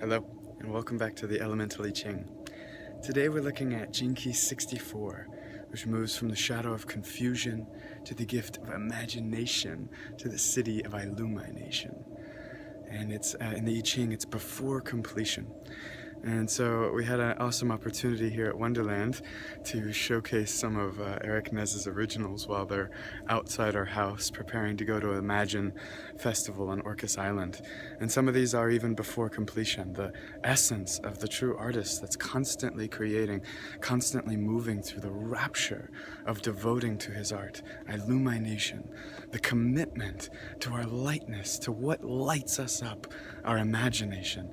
Hello, and welcome back to the Elemental I Ching. Today we're looking at GK64, which moves from the shadow of confusion to the gift of imagination to the city of illumination. And it's in the I Ching, it's before completion. And so we had an awesome opportunity here at WonderLand to showcase some of Eric Nez's originals while they're outside our house preparing to go to Imagine Festival on Orcas Island. And some of these are even before completion, the essence of the true artist that's constantly creating, constantly moving through the rapture of devoting to his art, illumination, the commitment to our lightness, to what lights us up, our imagination,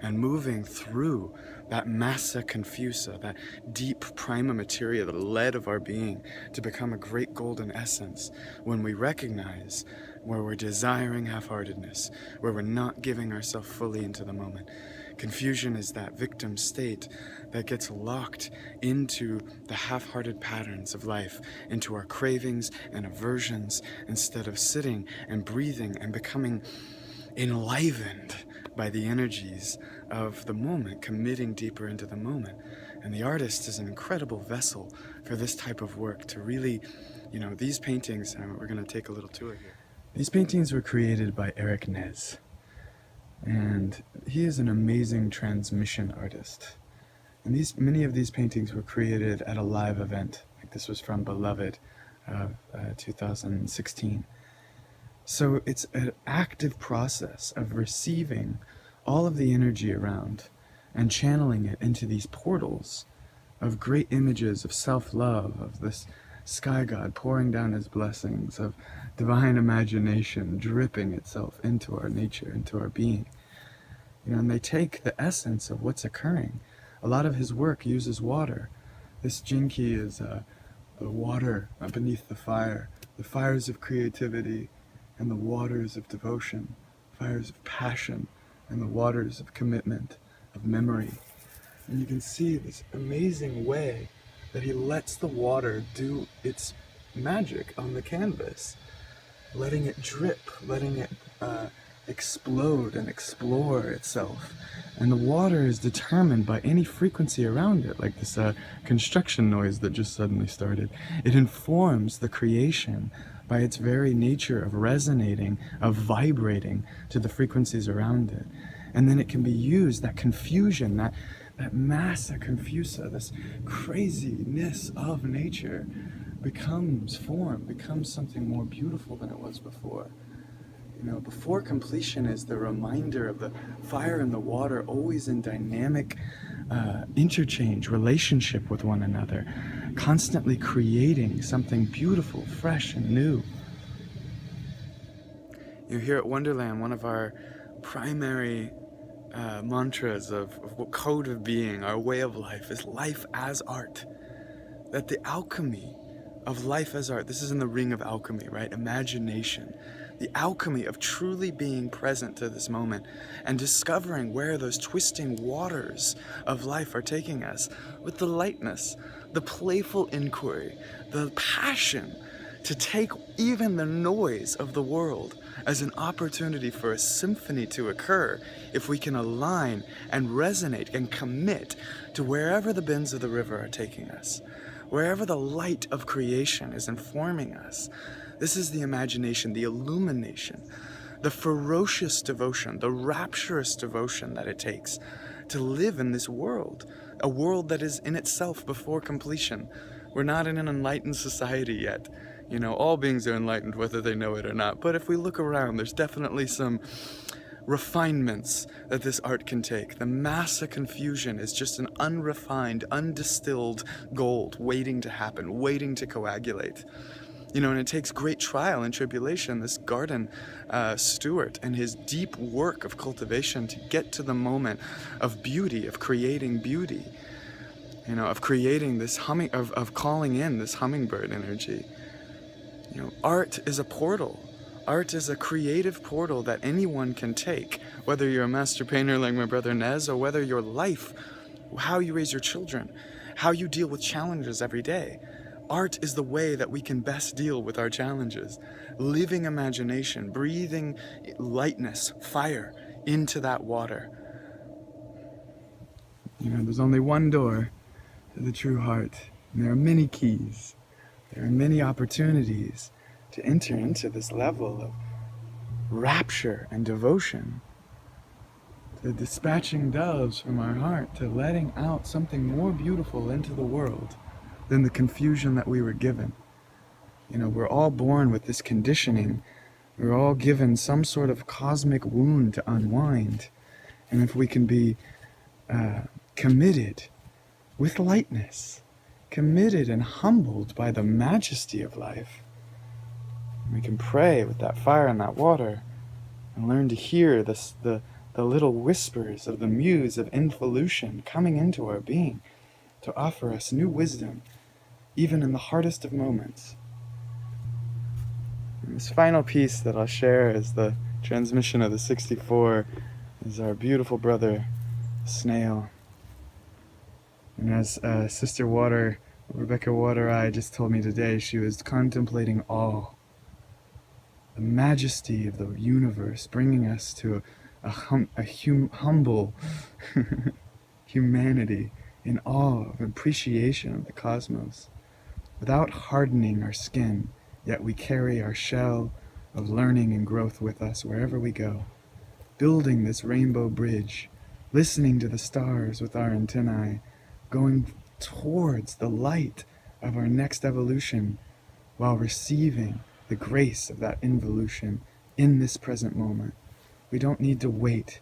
and moving through that massa confusa, that deep prima materia, the lead of our being, to become a great golden essence when we recognize where we're desiring half-heartedness, where we're not giving ourselves fully into the moment. Confusion is that victim state that gets locked into the half-hearted patterns of life, into our cravings and aversions, instead of sitting and breathing and becoming enlivened by the energies of the moment, committing deeper into the moment. And the artist is an incredible vessel for this type of work to really, these paintings, and we're going to take a little tour here. These paintings were created by Eric Nez, and he is an amazing transmission artist. And many of these paintings were created at a live event. Like this was from Beloved of 2016. So it's an active process of receiving all of the energy around and channeling it into these portals of great images of self-love, of this sky god pouring down his blessings, of divine imagination dripping itself into our nature, into our being. And they take the essence of what's occurring. A lot of his work uses water. This Jinki is the water beneath the fires of creativity, and the waters of devotion, fires of passion, and the waters of commitment, of memory. And you can see this amazing way that he lets the water do its magic on the canvas, letting it drip, letting it explode and explore itself. And the water is determined by any frequency around it, like this construction noise that just suddenly started. It informs the creation by its very nature of resonating, of vibrating to the frequencies around it. And then it can be used, that confusion, that massa confusa, this craziness of nature becomes form, becomes something more beautiful than it was before. Before completion is the reminder of the fire and the water always in dynamic interchange, relationship with one another, constantly creating something beautiful, fresh, and new. Here at WonderLand, one of our primary mantras of code of being, our way of life, is life as art. That the alchemy of life as art, this is in the ring of alchemy, right? Imagination. The alchemy of truly being present to this moment and discovering where those twisting waters of life are taking us with the lightness, the playful inquiry, the passion to take even the noise of the world as an opportunity for a symphony to occur if we can align and resonate and commit to wherever the bends of the river are taking us, wherever the light of creation is informing us. This is the imagination, the illumination, the ferocious devotion, the rapturous devotion that it takes to live in this world, a world that is in itself before completion. We're not in an enlightened society yet. All beings are enlightened whether they know it or not, but if we look around, there's definitely some refinements that this art can take. The massa confusion is just an unrefined, undistilled gold waiting to happen, waiting to coagulate. And it takes great trial and tribulation, this garden steward and his deep work of cultivation to get to the moment of beauty, of creating beauty, of creating this of calling in this hummingbird energy. Art is a portal. Art is a creative portal that anyone can take, whether you're a master painter like my brother Nez, or whether your life, how you raise your children, how you deal with challenges every day. Art is the way that we can best deal with our challenges. Living imagination, breathing lightness, fire into that water. There's only one door to the true heart, and there are many keys. There are many opportunities to enter into this level of rapture and devotion, to dispatching doves from our heart, to letting out something more beautiful into the world than the confusion that we were given. We're all born with this conditioning. We're all given some sort of cosmic wound to unwind. And if we can be committed with lightness, committed and humbled by the majesty of life, we can pray with that fire and that water and learn to hear the little whispers of the muse of involution coming into our being to offer us new wisdom, even in the hardest of moments. And this final piece that I'll share is the transmission of the 64, is our beautiful brother, Snail. And as Sister Rebecca Water-Eye just told me today, she was contemplating awe, the majesty of the universe, bringing us to a humble humanity in awe of appreciation of the cosmos. Without hardening our skin, yet we carry our shell of learning and growth with us wherever we go, building this rainbow bridge, listening to the stars with our antennae, going towards the light of our next evolution while receiving the grace of that involution in this present moment. We don't need to wait.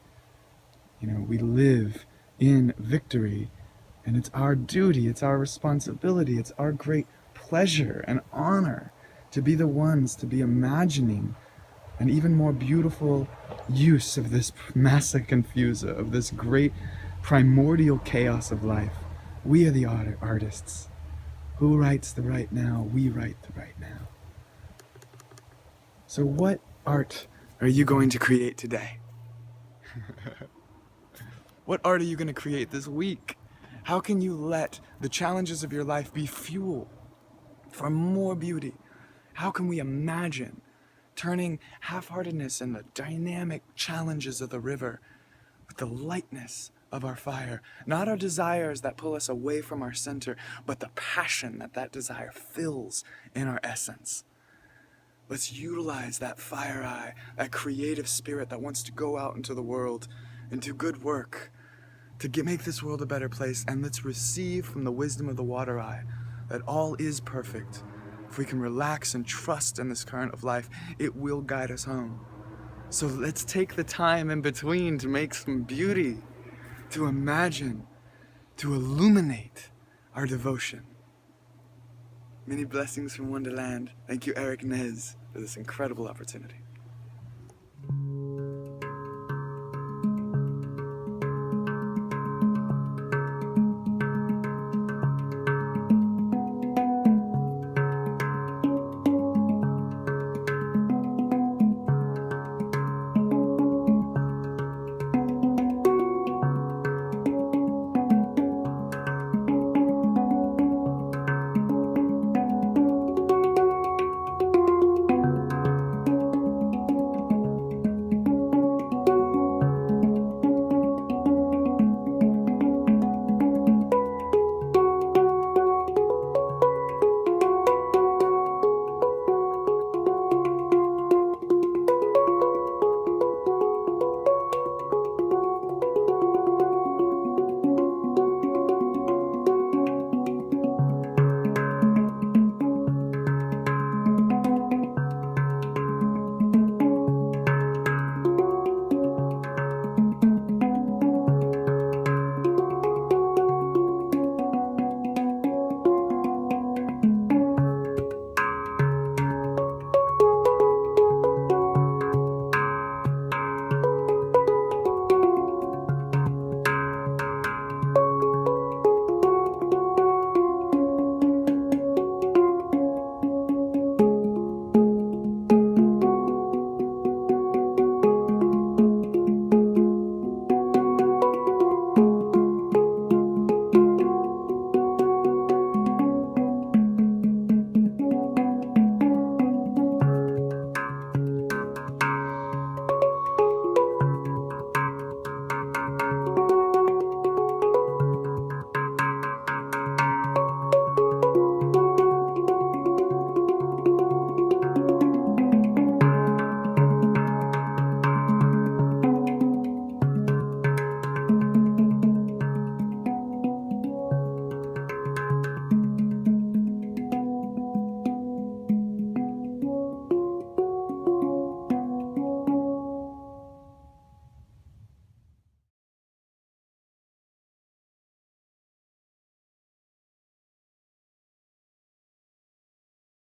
We live in victory, and it's our duty, it's our responsibility, it's our great pleasure and honor to be the ones to be imagining an even more beautiful use of this massa confusa, of this great primordial chaos of life. We are the artists. Who writes the right now? We write the right now. So what art are you going to create today? What art are you going to create this week? How can you let the challenges of your life be fuel for more beauty? How can we imagine turning half-heartedness and the dynamic challenges of the river with the lightness of our fire? Not our desires that pull us away from our center, but the passion that desire fills in our essence. Let's utilize that fire eye, that creative spirit that wants to go out into the world and do good work to make this world a better place. And let's receive from the wisdom of the water eye that all is perfect. If we can relax and trust in this current of life, it will guide us home. So let's take the time in between to make some beauty, to imagine, to illuminate our devotion. Many blessings from Wonderland. Thank you, Eric Nez, for this incredible opportunity.